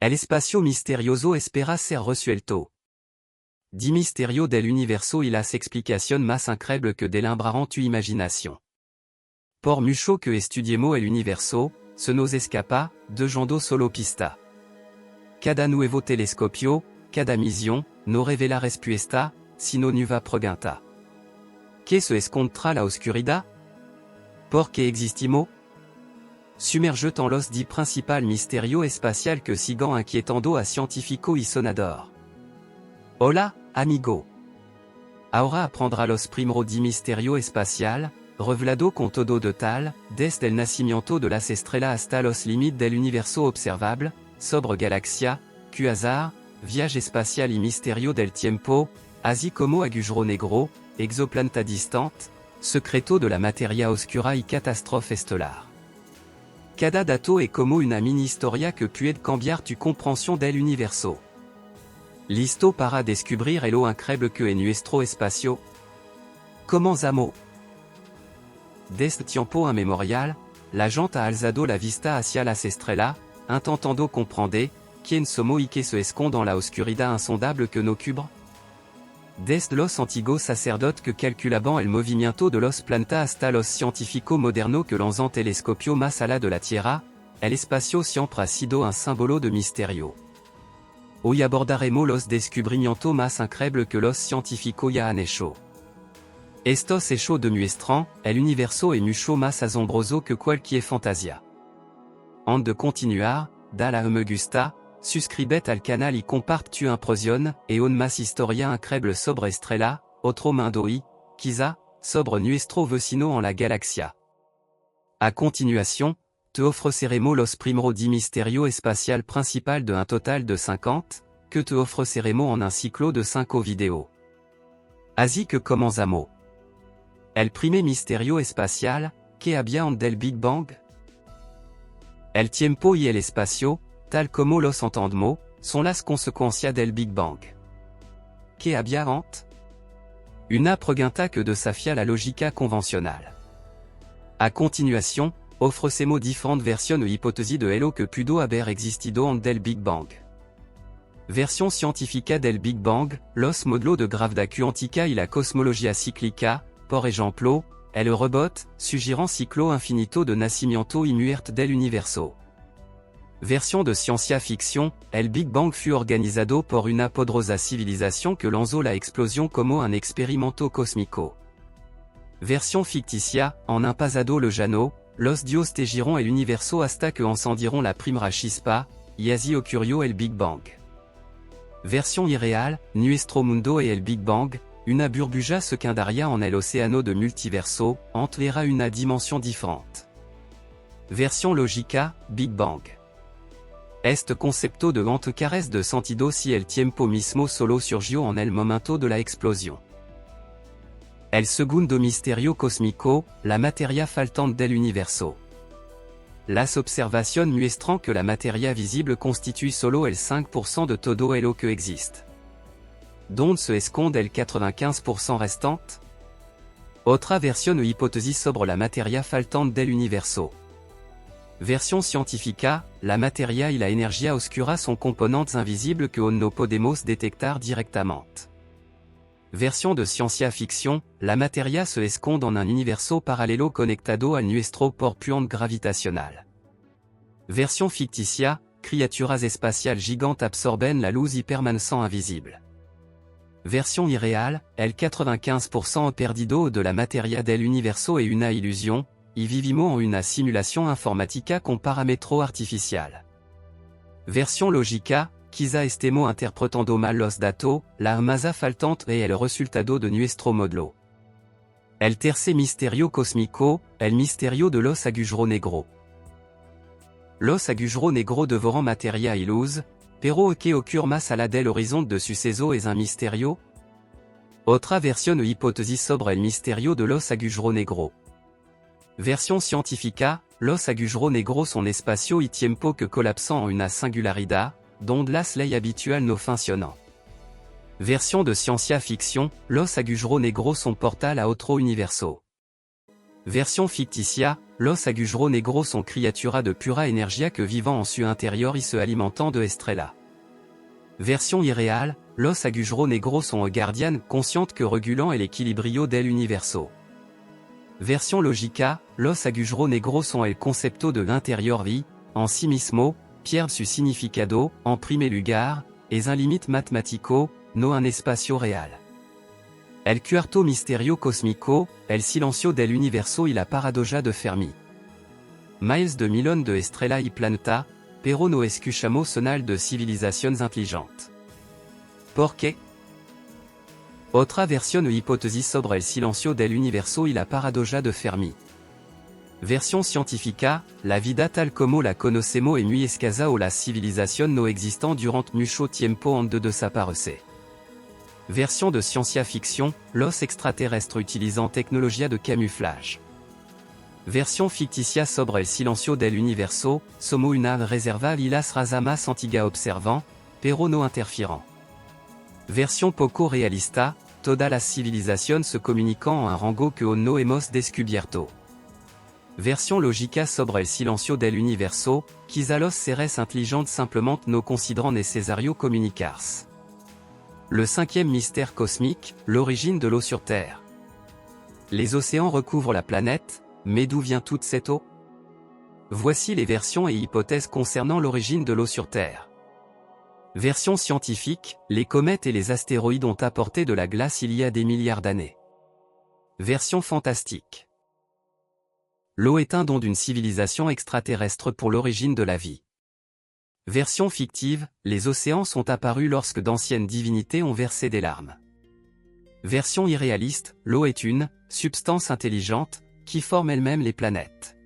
El espacio misterioso espera ser resuelto. Di misterio del universo y las explicación más increíble que delimbrarán tu imaginación. Por mucho que estudiemos el universo, se nos escapa, de Jando solo pista. Cada nuevo telescopio, cada misión, no revela respuesta, sino nueva pregunta. ¿Qué se esconde la oscuridad? ¿Por qué existimos? Sumergent en los di principal misterio espacial que sigan inquietando a científico y sonador. Hola, amigo. Ahora aprendrá los primero di misterio espacial, revelado con todo detal, desde el nacimiento de las estrellas hasta los límites del universo observable, sobre galaxia, quasar, viaje espacial y misterio del tiempo, así como agujero negro, exoplaneta distante, secreto de la materia oscura y catástrofe estelar. Cada dato es como una mini historia que puede cambiar tu compréhension del universo. Listo para descubrir lo increíble que es nuestro espacio? Comenzamos. Desde tiempo inmemorial, la gente ha alzado la vista hacia las estrellas, intentando comprender quién somos y qué se esconde en la oscuridad insondable que nos cubre. Desde los antiguos sacerdotes que calculaban el movimiento de los planetas hasta los científicos modernos que lanzan telescopios más allá de la Tierra, el espacio siempre ha sido un símbolo de misterio. Hoy abordaremos los descubrimientos más increíbles que los científicos ya han hecho. Estos hechos demuestran, el universo es mucho más asombroso que cualquier fantasía. Antes de continuar, dale me gusta, suscríbete al canal y comparte tu impresión, et un más historia increíble sobre estrella, otro mundo y, quizá, sobre nuestro vecino en la galaxia. A continuación, te ofreceremos los primeros di misterio espacial principal de un total de 50, que te ofreceremos en un ciclo de 5 vidéos. Así que comenzamos. El primer misterio espacial, ¿qué había antes del Big Bang? El tiempo y el espacio, tal como los entendemos, son las consecuencias del Big Bang. ¿Qué había antes? Una pregunta que desafía la lógica convencional. A continuación, ofrecemos diferentes versiones o hipótesis de lo que pudo haber existido antes del Big Bang. Versión científica del Big Bang, los modelos de gravedad cuántica y la cosmología cíclica, por ejemplo, el robot, suggirant ciclo infinito de nacimiento y muerte del universo. Versión de ciencia ficción, el Big Bang fut organizado por una poderosa civilización que lanzó la explosión como un experimento cósmico. Versión ficticia, en un pasado lejano, los dios tegiront el universo hasta que encendieron la primera chispa, y así ocurrió el Big Bang. Versión irreal, nuestro mundo et el Big Bang, una burbuja secundaria en el océano de multiverso, entrera una dimension différente. Versión lógica, Big Bang. Este concepto de antecares de sentido si el tiempo mismo solo surgió en el momento de la explosión. El segundo misterio cósmico, la materia faltante del universo. Las observaciones muestran que la materia visible constitue solo el 5% de todo lo que existe. ¿Dónde se esconde el 95% restante? Otra versión o hipótesis sobre la materia faltante del universo. Versión científica, la materia y la energía oscura son componentes invisibles que no podemos detectar directamente. Versión de ciencia ficción, la materia se esconde en un universo paralelo conectado a nuestro por puente gravitacional. Versión ficticia, criaturas espaciales gigantes absorben la luz y permanecen invisibles. Versión irreal, el 95% perdido de la materia del universo es una ilusión, y vivimos en una simulación informática con parámetros artificiales. Versión lógica, quizá estemos interpretando mal los datos, la masa faltante es el resultado de nuestro modelo. El tercer misterio cósmico, el misterio de los agujeros negros. Los agujeros negros devoran materia y luz, pero ¿qué ocurre más allá del horizonte de suceso es un misterio? Otra versión o hipótesis sobre el misterio de los agujeros negros. Versión científica, los agujeros negros son espacio y tiempo que colapsan en una singularidad, donde las leyes habituales no funcionan. Versión de ciencia ficción, los agujeros negros son portal a otro universo. Version ficticia, Los Agujero Negros sont criatura de pura energia que vivant en su intérieur y se alimentant de estrella. Version irréale, Los Agujero Negros sont guardian consciente que regulant el equilibrio del universo. Version logica, Los Agujero Negros sont el concepto de l'intérieur vie, en sí mismo, pierde su significado, en primer lugar, es un limite matemático, no un espacio real. El cuarto misterio cósmico, el silencio del universo y la paradoja de Fermi. Miles de millones de estrella y planeta, pero no escuchamos sonal de civilizaciones inteligentes. ¿Por qué? Otra versión o hipótesis sobre el silencio del universo y la paradoja de Fermi. Version científica, la vida tal como la conocemos es muy escasa o la civilización no existant durant mucho tiempo antes de desaparecer. Version de ciencia ficción, los extraterrestres utilisant tecnología de camuflage. Version ficticia sobre el silencio del universo, somos una reserva y las razamas antiga observant, pero no interfirant. Version poco realista, todas las civilizaciones se comunican en un rango que no hemos descubierto. Version logica sobre el silencio del universo, quizá los seres intelligentes simplement no consideran necesario comunicarse. Le cinquième mystère cosmique, l'origine de l'eau sur Terre. Les océans recouvrent la planète, mais d'où vient toute cette eau? Voici les versions et hypothèses concernant l'origine de l'eau sur Terre. Version scientifique, les comètes et les astéroïdes ont apporté de la glace il y a des milliards d'années. Version fantastique. L'eau est un don d'une civilisation extraterrestre pour l'origine de la vie. Version fictive, les océans sont apparus lorsque d'anciennes divinités ont versé des larmes. Version irréaliste, l'eau est une substance intelligente qui forme elle-même les planètes.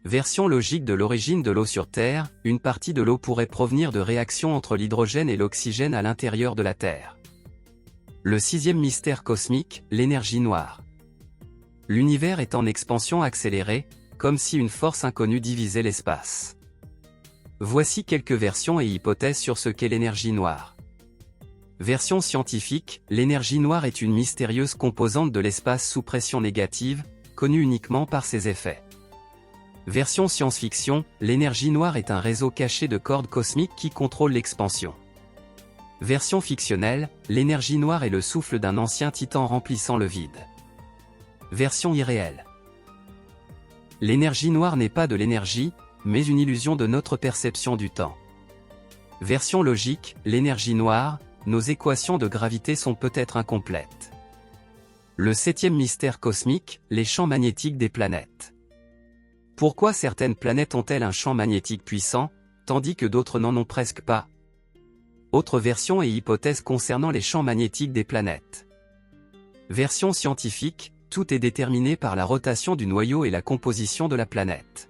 Version logique de l'origine de l'eau sur Terre, une partie de l'eau pourrait provenir de réactions entre l'hydrogène et l'oxygène à l'intérieur de la Terre. Le sixième mystère cosmique, l'énergie noire. L'univers est en expansion accélérée, comme si une force inconnue divisait l'espace. Voici quelques versions et hypothèses sur ce qu'est l'énergie noire. Version scientifique, l'énergie noire est une mystérieuse composante de l'espace sous pression négative, connue uniquement par ses effets. Version science-fiction, l'énergie noire est un réseau caché de cordes cosmiques qui contrôle l'expansion. Version fictionnelle, l'énergie noire est le souffle d'un ancien titan remplissant le vide. Version irréelle. L'énergie noire n'est pas de l'énergie, mais une illusion de notre perception du temps. Version logique, l'énergie noire, nos équations de gravité sont peut-être incomplètes. Le septième mystère cosmique, les champs magnétiques des planètes. Pourquoi certaines planètes ont-elles un champ magnétique puissant, tandis que d'autres n'en ont presque pas? Autre version et hypothèse concernant les champs magnétiques des planètes. Version scientifique, tout est déterminé par la rotation du noyau et la composition de la planète.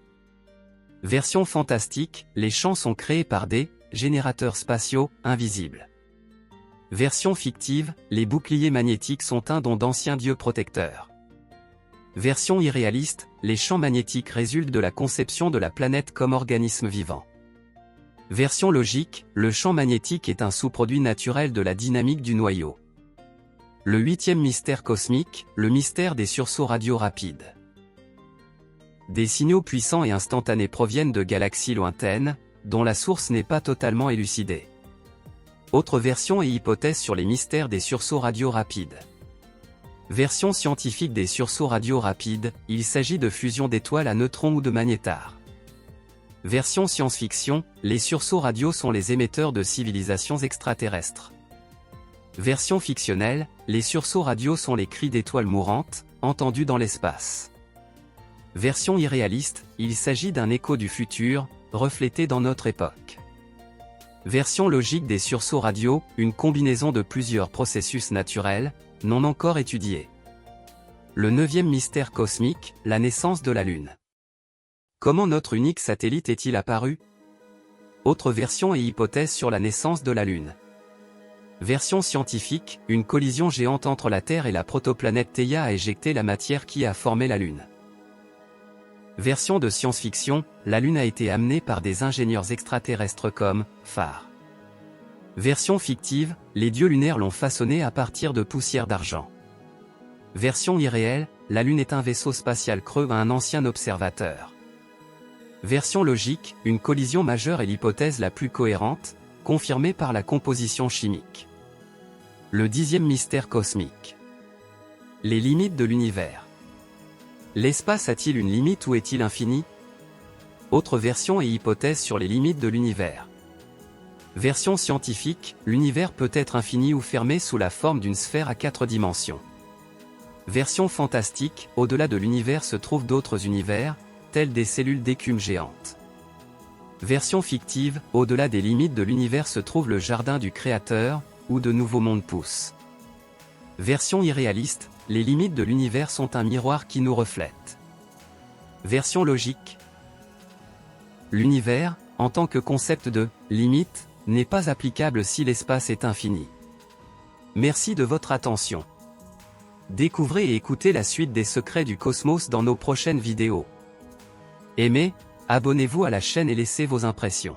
Version fantastique, les champs sont créés par des générateurs spatiaux invisibles. Version fictive, les boucliers magnétiques sont un don d'anciens dieux protecteurs. Version irréaliste, les champs magnétiques résultent de la conception de la planète comme organisme vivant. Version logique, le champ magnétique est un sous-produit naturel de la dynamique du noyau. Le huitième mystère cosmique, le mystère des sursauts radio rapides. Des signaux puissants et instantanés proviennent de galaxies lointaines, dont la source n'est pas totalement élucidée. Autre version et hypothèse sur les mystères des sursauts radio rapides. Version scientifique des sursauts radio rapides, il s'agit de fusion d'étoiles à neutrons ou de magnétars. Version science-fiction, les sursauts radio sont les émetteurs de civilisations extraterrestres. Version fictionnelle, les sursauts radio sont les cris d'étoiles mourantes, entendus dans l'espace. Version irréaliste, il s'agit d'un écho du futur, reflété dans notre époque. Version logique des sursauts radio, une combinaison de plusieurs processus naturels, non encore étudiés. Le neuvième mystère cosmique, la naissance de la Lune. Comment notre unique satellite est-il apparu? Autre version et hypothèse sur la naissance de la Lune. Version scientifique, une collision géante entre la Terre et la protoplanète Theia a éjecté la matière qui a formé la Lune. Version de science-fiction, la Lune a été amenée par des ingénieurs extraterrestres comme phare. Version fictive, les dieux lunaires l'ont façonnée à partir de poussière d'argent. Version irréelle, la Lune est un vaisseau spatial creux à un ancien observateur. Version logique, une collision majeure est l'hypothèse la plus cohérente, confirmée par la composition chimique. Le 10e mystère cosmique. Les limites de l'univers. L'espace a-t-il une limite ou est-il infini? Autre version et hypothèse sur les limites de l'univers. Version scientifique, l'univers peut être infini ou fermé sous la forme d'une sphère à 4 dimensions. Version fantastique, au-delà de l'univers se trouvent d'autres univers, tels des cellules d'écume géantes. Version fictive, au-delà des limites de l'univers se trouve le jardin du Créateur, où de nouveaux mondes poussent. Version irréaliste, les limites de l'univers sont un miroir qui nous reflète. Version logique. L'univers, en tant que concept de « limite », n'est pas applicable si l'espace est infini. Merci de votre attention. Découvrez et écoutez la suite des secrets du cosmos dans nos prochaines vidéos. Aimez, abonnez-vous à la chaîne et laissez vos impressions.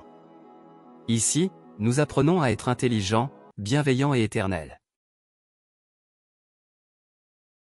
Ici, nous apprenons à être intelligents, bienveillants et éternels.